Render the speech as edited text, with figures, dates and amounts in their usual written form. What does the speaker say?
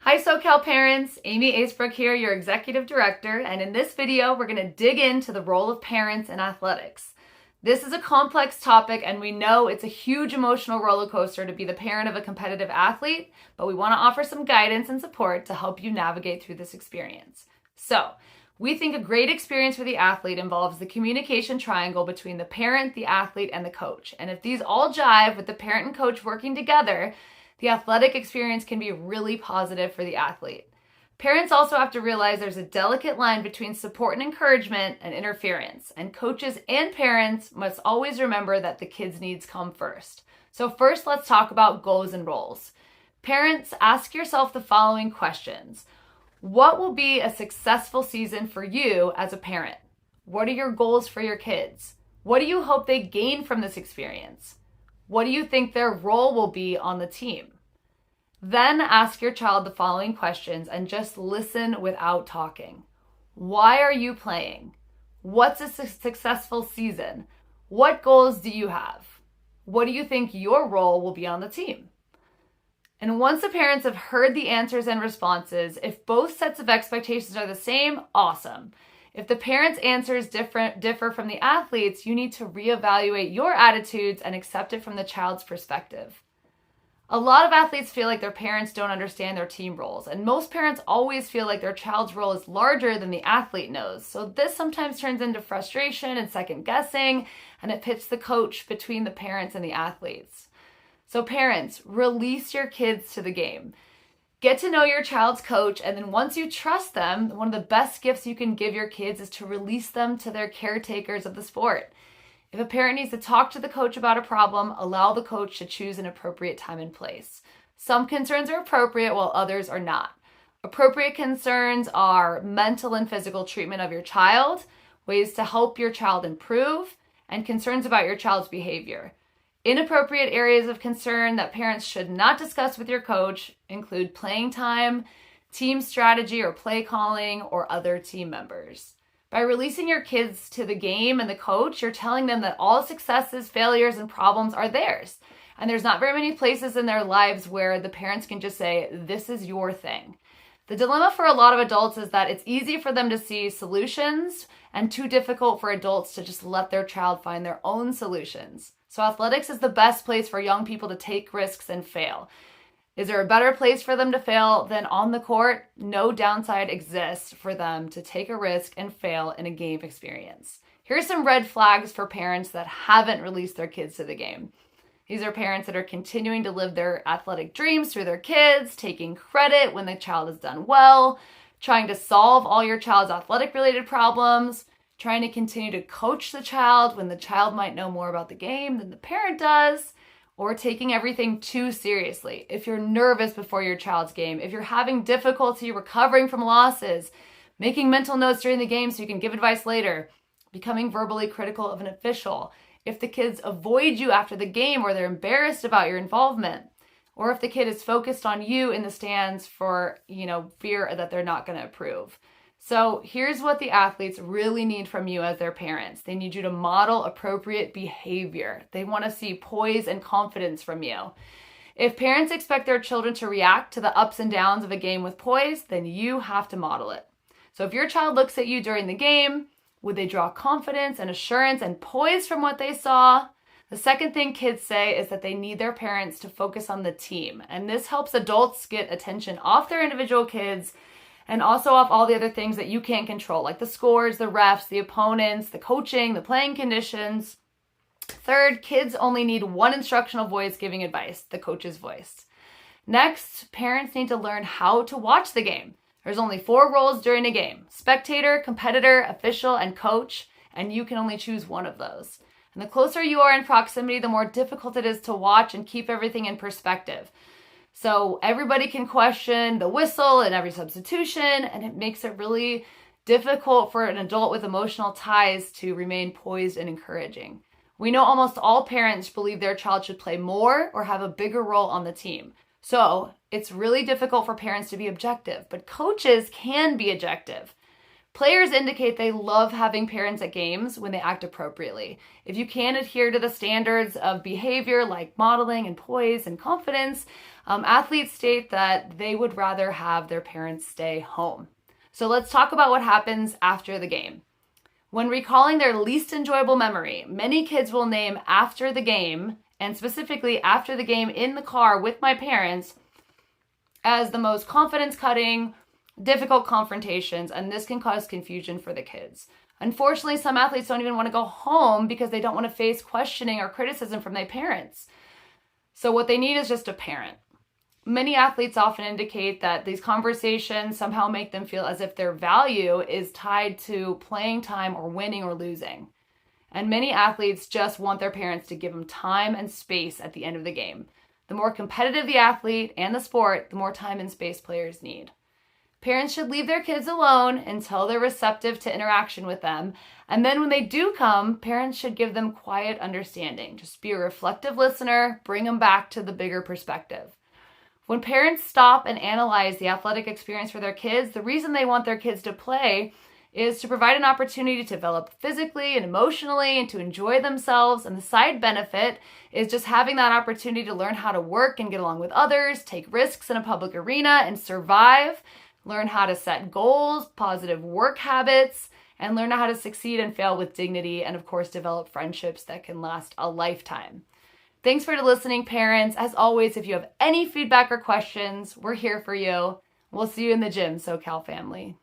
Hi SoCal parents, Amy Acebrook here, your executive director, and in this video we're going to dig into the role of parents in athletics. This is a complex topic and we know it's a huge emotional roller coaster to be the parent of a competitive athlete, but we want to offer some guidance and support to help you navigate through this experience. So, we think a great experience for the athlete involves the communication triangle between the parent, the athlete, and the coach. And if these all jive with the parent and coach working together, the athletic experience can be really positive for the athlete. Parents also have to realize there's a delicate line between support and encouragement and interference, and coaches and parents must always remember that the kids' needs come first. So first, let's talk about goals and roles. Parents, ask yourself the following questions. What will be a successful season for you as a parent? What are your goals for your kids? What do you hope they gain from this experience? What do you think their role will be on the team? Then ask your child the following questions and just listen without talking. Why are you playing? What's a successful season? What goals do you have? What do you think your role will be on the team? And once the parents have heard the answers and responses, if both sets of expectations are the same, awesome. If the parents' answers differ from the athletes, you need to reevaluate your attitudes and accept it from the child's perspective. A lot of athletes feel like their parents don't understand their team roles, and most parents always feel like their child's role is larger than the athlete knows. So this sometimes turns into frustration and second guessing, and it pits the coach between the parents and the athletes. So parents, release your kids to the game. Get to know your child's coach, and then once you trust them, one of the best gifts you can give your kids is to release them to their caretakers of the sport. If a parent needs to talk to the coach about a problem, allow the coach to choose an appropriate time and place. Some concerns are appropriate while others are not. Appropriate concerns are mental and physical treatment of your child, ways to help your child improve, and concerns about your child's behavior. Inappropriate areas of concern that parents should not discuss with your coach include playing time, team strategy or play calling, or other team members. By releasing your kids to the game and the coach, you're telling them that all successes, failures, and problems are theirs. And there's not very many places in their lives where the parents can just say, this is your thing. The dilemma for a lot of adults is that it's easy for them to see solutions and too difficult for adults to just let their child find their own solutions. So athletics is the best place for young people to take risks and fail. Is there a better place for them to fail than on the court? No downside exists for them to take a risk and fail in a game experience. Here's some red flags for parents that haven't released their kids to the game. These are parents that are continuing to live their athletic dreams through their kids, taking credit when the child has done well, trying to solve all your child's athletic-related problems, trying to continue to coach the child when the child might know more about the game than the parent does, or taking everything too seriously. If you're nervous before your child's game, if you're having difficulty recovering from losses, making mental notes during the game so you can give advice later, becoming verbally critical of an official, if the kids avoid you after the game or they're embarrassed about your involvement, or if the kid is focused on you in the stands for, fear that they're not going to approve. So here's what the athletes really need from you as their parents. They need you to model appropriate behavior. They want to see poise and confidence from you. If parents expect their children to react to the ups and downs of a game with poise, then you have to model it. So if your child looks at you during the game, would they draw confidence and assurance and poise from what they saw? The second thing kids say is that they need their parents to focus on the team. And this helps adults get attention off their individual kids and also off all the other things that you can't control, like the scores, the refs, the opponents, the coaching, the playing conditions. Third, kids only need one instructional voice giving advice, the coach's voice. Next, parents need to learn how to watch the game. There's only 4 roles during a game: spectator, competitor, official, and coach, and you can only choose one of those. And the closer you are in proximity, the more difficult it is to watch and keep everything in perspective. So everybody can question the whistle and every substitution, and it makes it really difficult for an adult with emotional ties to remain poised and encouraging. We know almost all parents believe their child should play more or have a bigger role on the team. So it's really difficult for parents to be objective, but coaches can be objective. Players indicate they love having parents at games when they act appropriately. If you can adhere to the standards of behavior like modeling and poise and confidence, Athletes state that they would rather have their parents stay home. So let's talk about what happens after the game. When recalling their least enjoyable memory, many kids will name after the game, and specifically after the game in the car with my parents, as the most confidence-cutting, difficult confrontations, and this can cause confusion for the kids. Unfortunately, some athletes don't even want to go home because they don't want to face questioning or criticism from their parents. So what they need is just a parent. Many athletes often indicate that these conversations somehow make them feel as if their value is tied to playing time or winning or losing. And many athletes just want their parents to give them time and space at the end of the game. The more competitive the athlete and the sport, the more time and space players need. Parents should leave their kids alone until they're receptive to interaction with them. And then when they do come, parents should give them quiet understanding. Just be a reflective listener, bring them back to the bigger perspective. When parents stop and analyze the athletic experience for their kids, the reason they want their kids to play is to provide an opportunity to develop physically and emotionally and to enjoy themselves. And the side benefit is just having that opportunity to learn how to work and get along with others, take risks in a public arena and survive, learn how to set goals, positive work habits, and learn how to succeed and fail with dignity, and of course, develop friendships that can last a lifetime. Thanks for listening, parents. As always, if you have any feedback or questions, we're here for you. We'll see you in the gym, SoCal family.